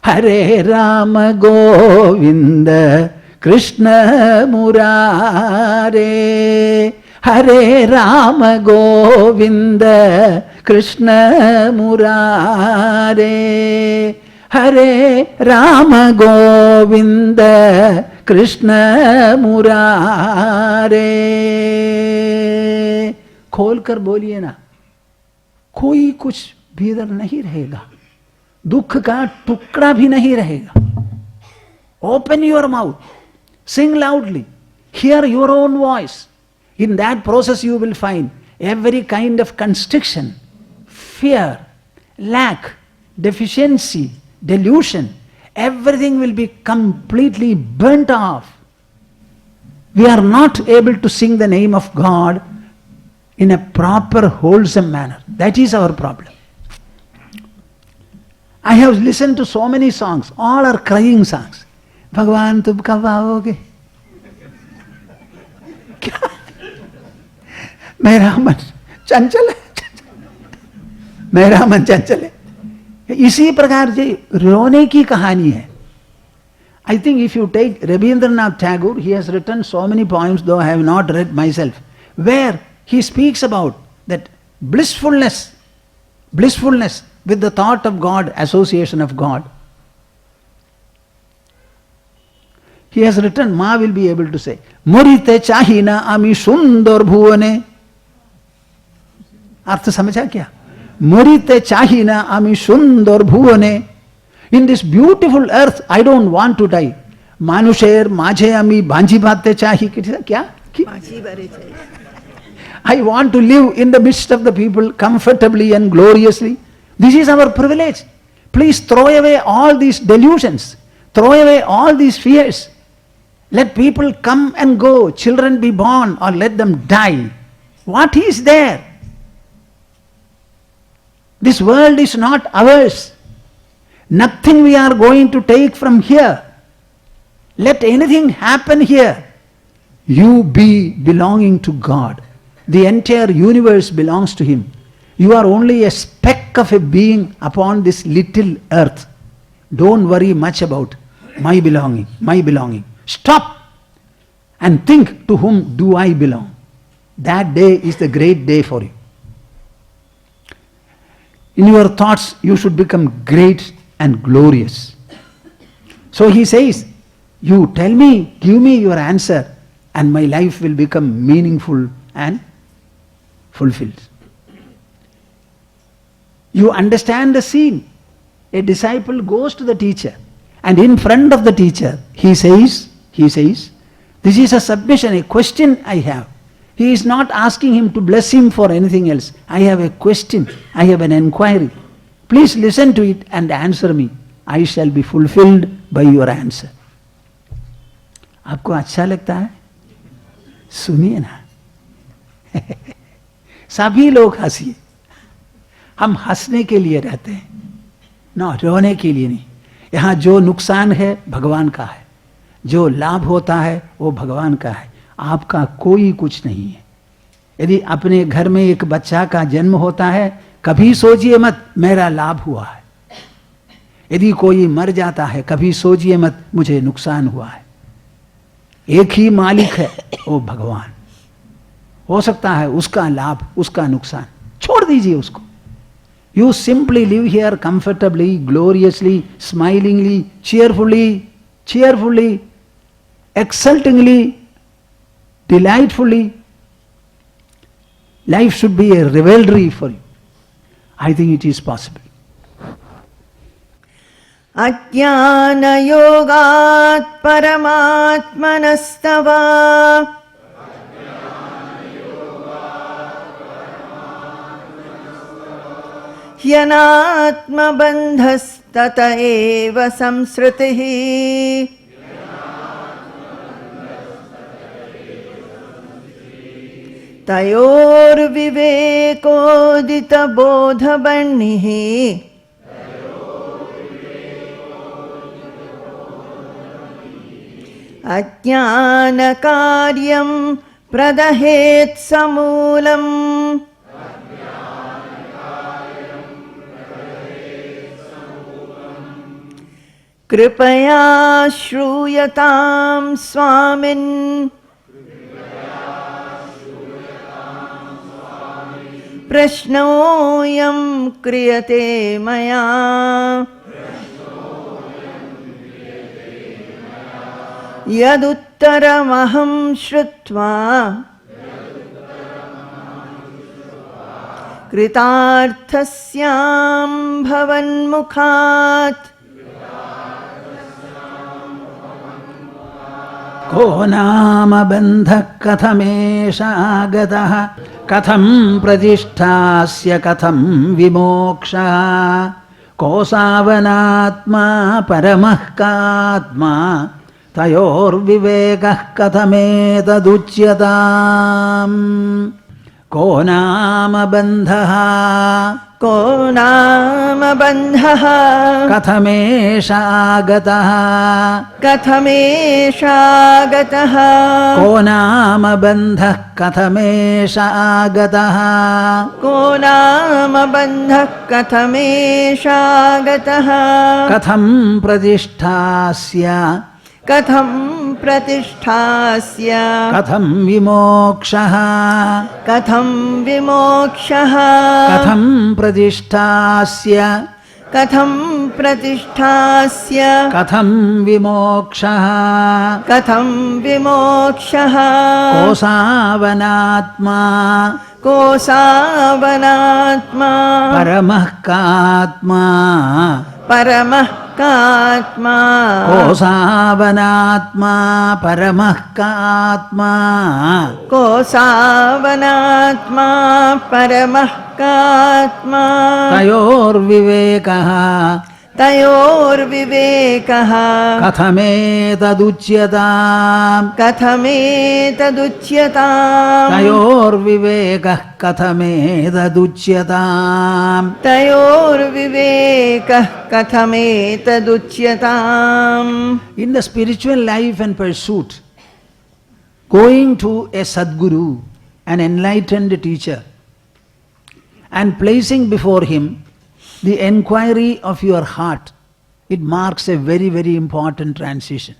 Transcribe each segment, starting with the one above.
Hare Rama Govinda Krishna Murare. Hare Rama Govinda Krishna Murare. Hare Rama Govinda Krishna Murare. खोल कर बोलिए ना, कोई कुछ भीतर नहीं रहेगा, दुख का टुकड़ा भी नहीं रहेगा. Open your mouth, sing loudly, hear your own voice. In that process you will find every kind of constriction, fear, lack, deficiency, delusion, everything will be completely burnt off. We are not able to sing the name of God in a proper, wholesome manner. That is our problem. I have listened to so many songs, all are crying songs. Bhagwan tum kab आओगे? क्या? मेरा मन चंचल है, मेरा मन चंचल है. इसी प्रकार से रोने की कहानी है. I think if you take Rabindranath Tagore, he has written so many poems, though I have not read myself, where he speaks about that blissfulness with the thought of God, association of God. He has written, Ma will be able to say, Murite chahina ami sundar bhuvane. अर्थ समझा क्या? Murite chahina ami sundar bhuvane. In this beautiful earth, I don't want to die. Manusher majhe ami banji bhatte chahi. Kya? I want to live in the midst of the people comfortably and gloriously. This is our privilege. Please throw away all these delusions. Throw away all these fears. Let people come and go, children be born or let them die. What is there? This world is not ours. Nothing we are going to take from here. Let anything happen here. You be belonging to God. The entire universe belongs to Him. You are only a speck of a being upon this little earth. Don't worry much about my belonging, my belonging. Stop and think, to whom do I belong? That day is the great day for you. In your thoughts, you should become great and glorious. So he says, you tell me, give me your answer, and my life will become meaningful and fulfilled. You understand the scene. A disciple goes to the teacher, and in front of the teacher, he says, this is a submission, a question I have. He is not asking him to bless him for anything else. I have a question, I have an inquiry. Please listen to it and answer me. I shall be fulfilled by your answer. आपको अच्छा लगता है? सुनिए ना. सभी लोग हंसिए. हम हंसने के लिए रहते हैं, ना रोने के लिए नहीं. यहाँ जो नुकसान है भगवान का है, जो लाभ होता है वो भगवान का है. आपका कोई कुछ नहीं है. यदि अपने घर में एक बच्चा का जन्म होता है, कभी सोचिए मत मेरा लाभ हुआ है. यदि कोई मर जाता है, कभी सोचिए मत मुझे नुकसान हुआ है. एक ही मालिक है, वो भगवान. हो सकता है उसका लाभ, उसका नुकसान, छोड़ दीजिए उसको. You simply live here comfortably, gloriously, smilingly, cheerfully, exultingly, delightfully. Life should be a revelry for you. I think it is possible. Ajnana-yogat paramatmanastava Hyanatma-bandhastata eva samsritihi Tayor-viveko-dita-bodha-bannihi Ajnana-karyam pradahet-samulam कृपया श्रूयतां स्वामिन् प्रश्नोऽयं क्रियते मया यदुत्तरमहं श्रुत्वा कृतार्थस्यां भवन्मुखात् को नाम बन्धः कथमेष आगतः कथं प्रतिष्ठास्य कथं विमोक्षः को सावनात्मा परमः कात्मा तयोर्विवेकः कथमेतदुच्यताम् को नाम बन्धः को नाम बन्धः कथमेष आगतः कथमेषागतः को नाम बन्धः कथमेष आगतः को नाम बन्धः कथमेषागतः कथं प्रतिष्ठास्य कथं प्रतिष्ठास्य कथं विमोक्षः कथं विमोक्षः कथं प्रतिष्ठास्य कथं प्रतिष्ठास्य कथं विमोक्षः कथं विमोक्षः को सावनात्मा को सावनात्मा परमः कात्मा परमः कात्मा को सावनात्मा परमः कात्मा को सावनात्मा परमः कात्मा तयोर्विवेकः तयोर्विवेकः कथमेतदुच्यताम् कथमेतदुच्यताम् तयोर्विवेकः कथमेतदुच्यताम् तयोर्विवेकः कथमेतदुच्यताम्. In the spiritual life and pursuit, going to a Sadguru, an enlightened teacher, and placing before him the enquiry of your heart, it marks a very, very important transition.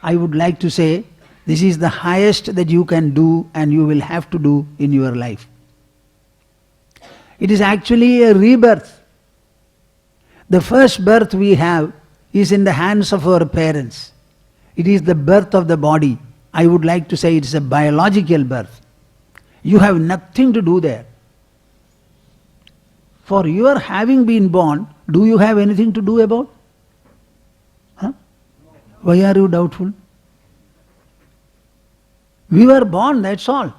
I would like to say this is the highest that you can do and you will have to do in your life. It is actually a rebirth. The first birth we have is in the hands of our parents. It is the birth of the body. I would like to say it is a biological birth. You have nothing to do there. For your having been born, do you have anything to do about? Huh? Why are you doubtful? We were born, that's all.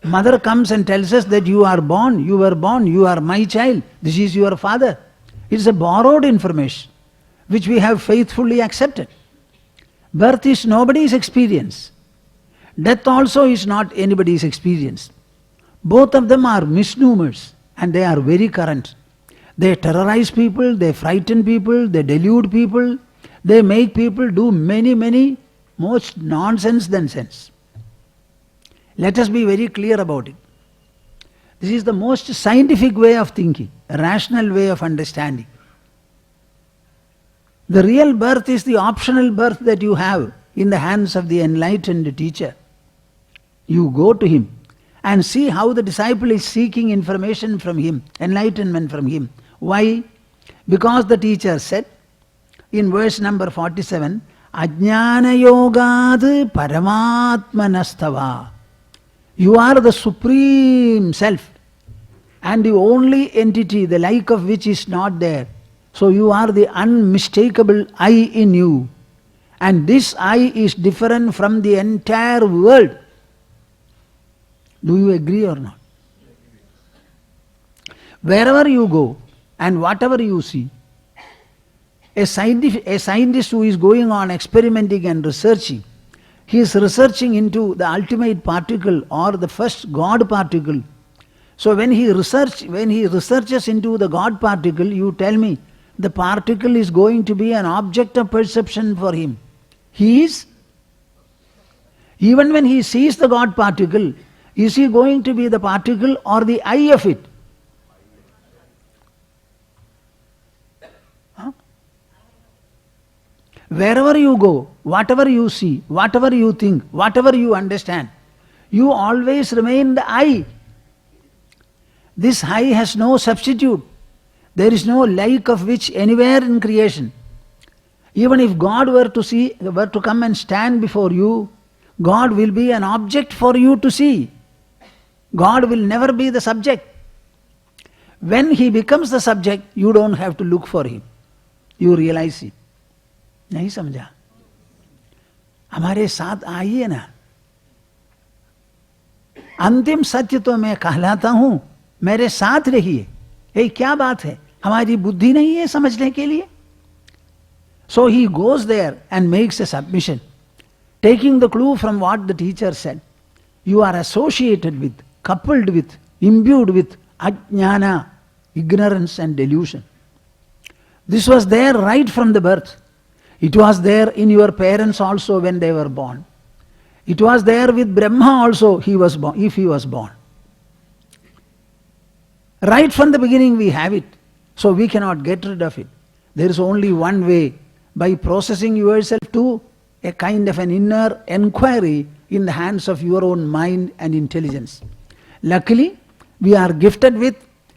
Mother comes and tells us that you are born, you were born, you are my child, this is your father. It is a borrowed information which we have faithfully accepted. Birth is nobody's experience. Death also is not anybody's experience. Both of them are misnomers and they are very current. They terrorize people, they frighten people, they delude people, they make people do many most nonsense than sense. Let us be very clear about it. This is the most scientific way of thinking, a rational way of understanding. The real birth is the optional birth that you have in the hands of the enlightened teacher. You go to him and see how the disciple is seeking information from him, enlightenment from him. Why? Because the teacher said in verse number 47, Ajnana yogad paramatmanastava. You are the supreme self and the only entity the like of which is not there. So you are the unmistakable I in you. And this I is different from the entire world. Do you agree or not? Wherever you go and whatever you see, a scientist who is going on experimenting and researching, he is researching into the ultimate particle or the first God particle. So when he researches into the God particle, you tell me, the particle is going to be an object of perception for him. Even when he sees the God particle, is he going to be the particle or the I of it? Huh? Wherever you go, whatever you see, whatever you think, whatever you understand, you always remain the I. This I has no substitute. There is no like of which anywhere in creation. Even if God were to come and stand before you, God will be an object for you to see. God will never be the subject. When He becomes the subject, you don't have to look for Him. You realize it. नहीं समझा? हमारे साथ आइए ना. अंतिम सत्य तो मैं कहलाता हूं, मेरे साथ रहिए. ये क्या बात है? हमारी बुद्धि नहीं है समझने के लिए. So he goes there and makes a submission, taking the clue from what the teacher said. You are associated with, coupled with, imbued with ajnana, ignorance and delusion. This was there right from the birth. It was there in your parents also when they were born. It was there with Brahma also if he was born. Right from the beginning we have it, so we cannot get rid of it. There is only one way, by processing yourself to a kind of an inner enquiry in the hands of your own mind and intelligence. Luckily, we are gifted with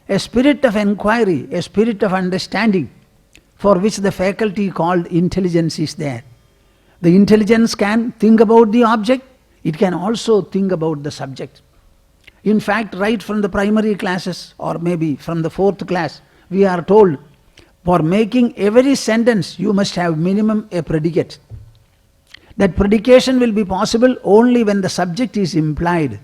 a spirit of enquiry, a spirit of understanding, for which the faculty called intelligence is there. The intelligence can think about the object, it can also think about the subject. In fact, right from the primary classes, or maybe from the 4th class, we are told, for making every sentence you must have minimum a predicate. That predication will be possible only when the subject is implied.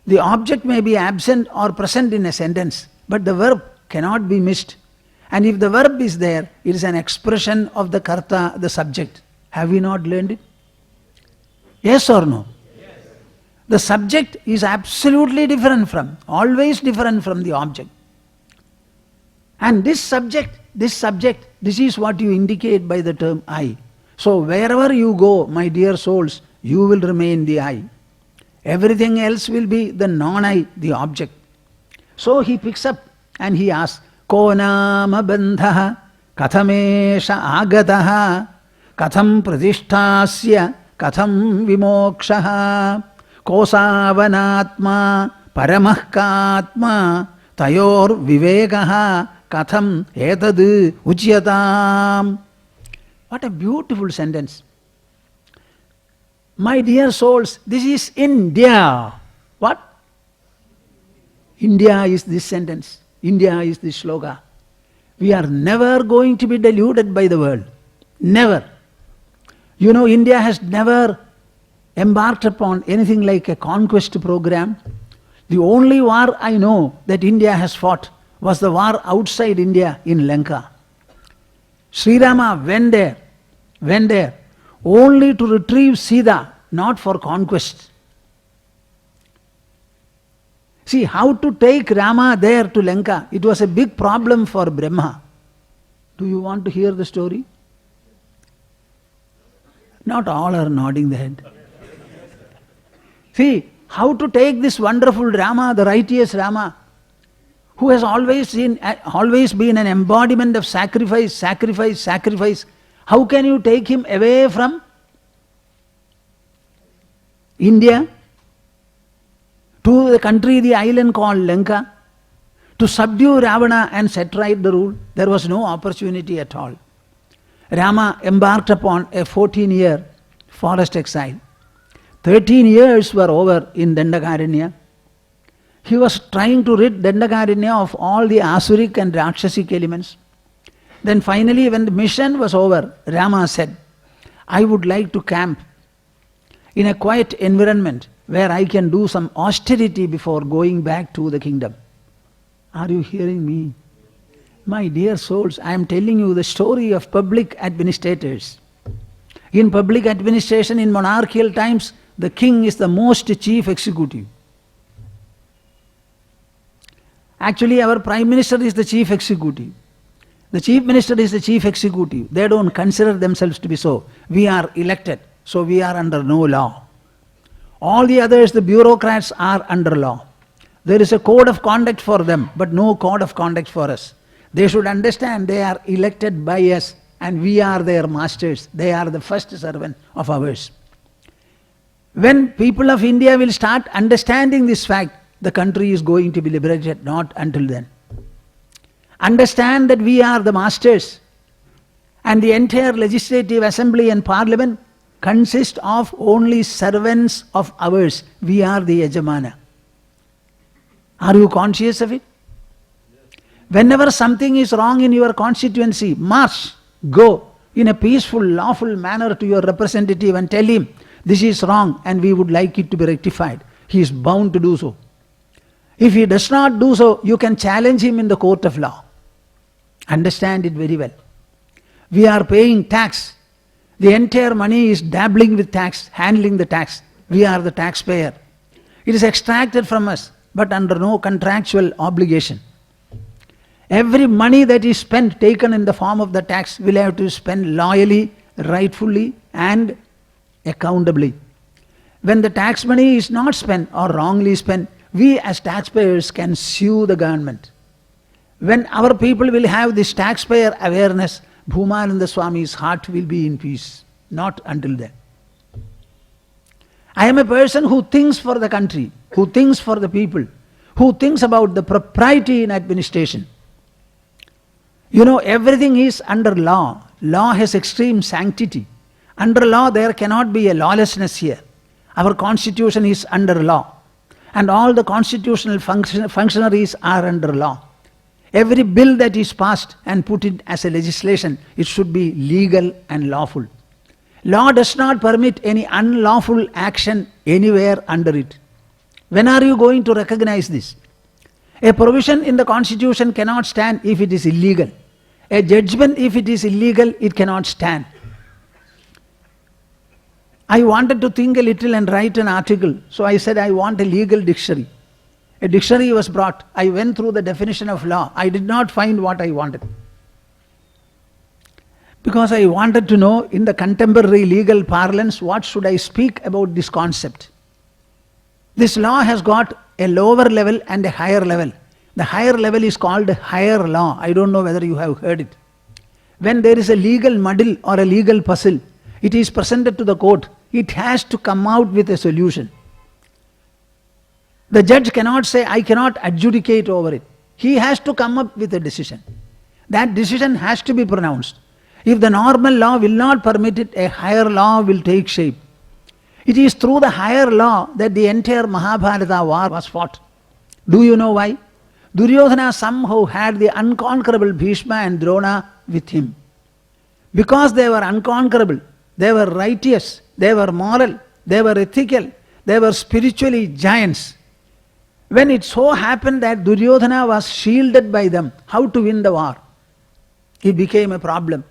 The object may be absent or present in a sentence, but the verb cannot be missed. And if the verb is there, it is an expression of the karta, the subject. Have we not learned it? Yes or no? Yes. The subject is absolutely different from, always different from the object. And this subject, this is what you indicate by the term I. So wherever you go, my dear souls, you will remain the I. Everything else will be the non-I, the object. So he picks up and he asks, Ko nama bandhaha kathamesha agataha katham pradishthasya katham vimokshaha kosavanatma paramahkatma tayor vivekaha katham etad uchyatam. What a beautiful sentence. My dear souls, this is India. What? India is this sentence. India is this sloka. We are never going to be deluded by the world. Never. You know, India has never embarked upon anything like a conquest program. The only war I know that India has fought was the war outside India in Lanka. Sri Rama went there only to retrieve Sita, not for conquest. See, how to take Rama there to Lanka, it was a big problem for Brahma. Do you want to hear the story? Not all are nodding the head. See, how to take this wonderful Rama, the righteous Rama, who has always been an embodiment of sacrifice. How can you take him away from India to the country, the island called Lanka, to subdue Ravana and set right the rule? There was no opportunity at all. Rama embarked upon a 14-year forest exile. 13 years were over in Dandakaranya. He was trying to rid Dandakaranya of all the Asuric and Rakshasic elements. Then finally, when the mission was over, Rama said, I would like to camp in a quiet environment where I can do some austerity before going back to the kingdom. Are you hearing me? My dear souls, I am telling you the story of public administrators. In public administration in monarchical times, the king is the most chief executive. Actually, our prime minister is the chief executive. The chief minister is the chief executive. They don't consider themselves to be so. We are elected, so we are under no law. All the others, the bureaucrats, are under law. There is a code of conduct for them, but no code of conduct for us. They should understand they are elected by us and we are their masters. They are the first servant of ours. When people of India will start understanding this fact, the country is going to be liberated, not until then. Understand that we are the masters, and the entire legislative assembly and parliament consist of only servants of ours. We are the Yajamana. Are you conscious of it? Whenever something is wrong in your constituency, march, go in a peaceful, lawful manner to your representative and tell him, this is wrong and we would like it to be rectified. He is bound to do so. If he does not do so, you can challenge him in the court of law. Understand it very well. We are paying tax. The entire money is dabbling with tax, handling the tax. We are the taxpayer. It is extracted from us, but under no contractual obligation. Every money that is spent, taken in the form of the tax, will have to spend loyally, rightfully and accountably. When the tax money is not spent or wrongly spent, we as taxpayers can sue the government. When our people will have this taxpayer awareness, Bhumananda Swami's heart will be in peace. Not until then. I am a person who thinks for the country, who thinks for the people, who thinks about the propriety in administration. You know, everything is under law. Law has extreme sanctity. Under law, there cannot be a lawlessness here. Our constitution is under law. And all the constitutional functionaries are under law. Every bill that is passed and put in as a legislation, it should be legal and lawful. Law does not permit any unlawful action anywhere under it. When are you going to recognize this? A provision in the constitution cannot stand if it is illegal. A judgment, if it is illegal, it cannot stand. I wanted to think a little and write an article, so I said I want a legal dictionary. A dictionary was brought. I went through the definition of law. I did not find what I wanted. Because I wanted to know in the contemporary legal parlance, what should I speak about this concept. This law has got a lower level and a higher level. The higher level is called higher law. I don't know whether you have heard it. When there is a legal muddle or a legal puzzle, it is presented to the court. It has to come out with a solution. The judge cannot say, I cannot adjudicate over it. He has to come up with a decision. That decision has to be pronounced. If the normal law will not permit it, a higher law will take shape. It is through the higher law that the entire Mahabharata war was fought. Do you know why? Duryodhana somehow had the unconquerable Bhishma and Drona with him. Because they were unconquerable, they were righteous, they were moral, they were ethical, they were spiritually giants. When it so happened that Duryodhana was shielded by them, how to win the war? It became a problem.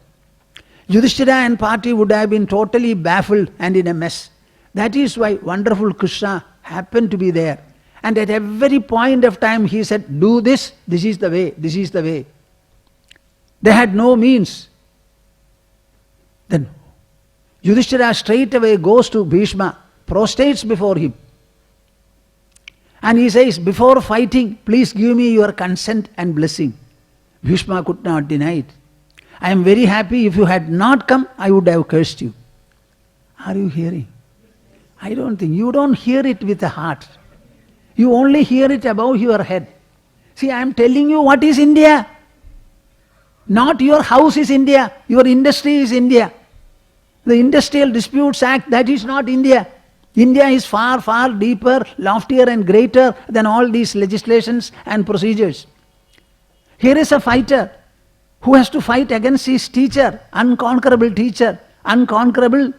Yudhishthira and party would have been totally baffled and in a mess. That is why wonderful Krishna happened to be there. And at every point of time he said, do this, this is the way, this is the way. They had no means. Then Yudhishthira straight away goes to Bhishma, prostrates before him. And he says, before fighting, please give me your consent and blessing. Bhishma could not deny it. I am very happy. If you had not come, I would have cursed you. Are you hearing? I don't think. You don't hear it with the heart. You only hear it above your head. See, I am telling you what is India. Not your house is India. Your industry is India. The Industrial Disputes Act, that is not India. India is far, far deeper, loftier and greater than all these legislations and procedures. Here is a fighter who has to fight against his teacher, unconquerable teacher, unconquerable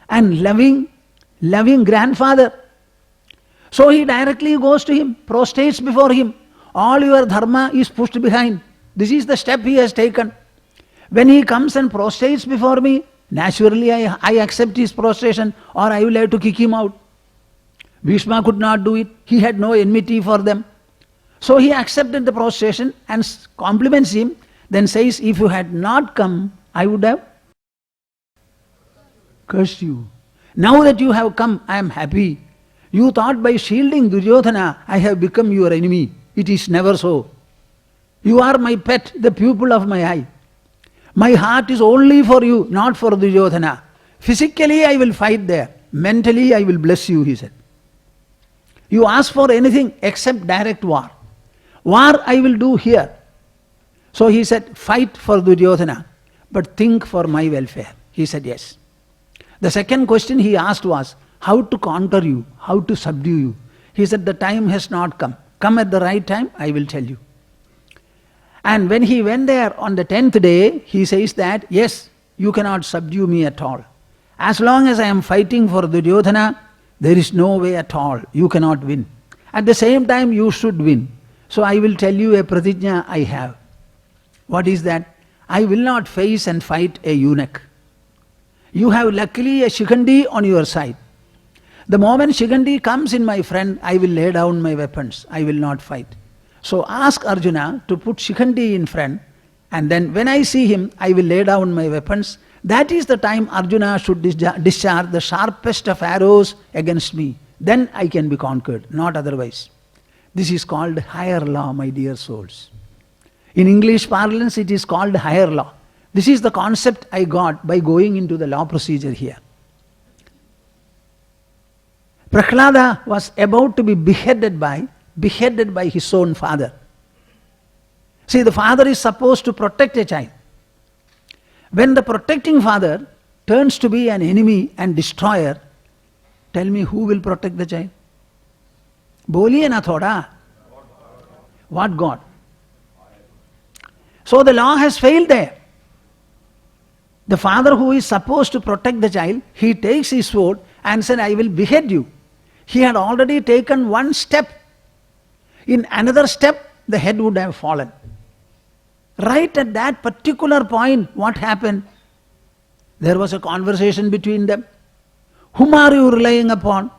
and loving grandfather. So he directly goes to him, prostrates before him. All your dharma is pushed behind. This is the step he has taken. When he comes and prostrates before me, naturally I accept his prostration, or I will have to kick him out. Bhishma could not do it. He had no enmity for them. So he accepted the prostration and compliments him, then says, if you had not come, I would have cursed you. Now that you have come, I am happy. You thought by shielding Duryodhana, I have become your enemy. It is never so. You are my pet, the pupil of my eye. My heart is only for you, not for Duryodhana. Physically I will fight there. Mentally I will bless you, he said. You ask for anything except direct war. War I will do here. So he said, fight for Duryodhana, but think for my welfare. He said, yes. The second question he asked was, how to conquer you, how to subdue you. He said, the time has not come. Come at the right time, I will tell you. And when he went there on the 10th day, he says that, yes, you cannot subdue me at all. As long as I am fighting for Duryodhana, there is no way at all. You cannot win. At the same time, you should win. So I will tell you a pratigna I have. What is that? I will not face and fight a eunuch. You have luckily a Shikhandi on your side. The moment Shikhandi comes in my front, I will lay down my weapons. I will not fight. So ask Arjuna to put Shikhandi in front, and then when I see him, I will lay down my weapons. That is the time Arjuna should discharge the sharpest of arrows against me. Then I can be conquered, not otherwise. This is called higher law, my dear souls. In English parlance, it is called higher law. This is the concept I got by going into the law procedure here. Prahlada was about to be beheaded by his own father. See, the father is supposed to protect a child. When the protecting father turns to be an enemy and destroyer, tell me who will protect the child? Boliye na thoda. What God? So the law has failed there. The father who is supposed to protect the child, he takes his sword and said, I will behead you. He had already taken one step. In another step, the head would have fallen. Right at that particular point, what happened? There was a conversation between them. Whom are you relying upon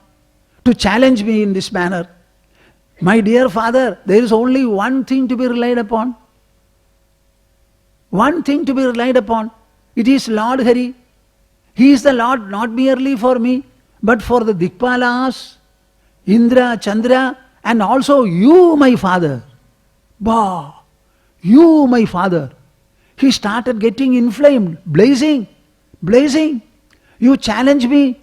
to challenge me in this manner? My dear father, there is only one thing to be relied upon. One thing to be relied upon. It is Lord Hari. He is the Lord not merely for me, but for the Dikpalas, Indra, Chandra, and also you, my father. Bah! You, my father. He started getting inflamed, blazing. You challenge me,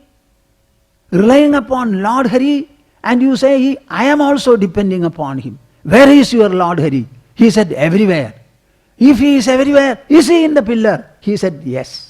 relying upon Lord Hari, and you say, I am also depending upon him. Where is your Lord Hari? He said, everywhere. If he is everywhere, is he in the pillar? He said, yes.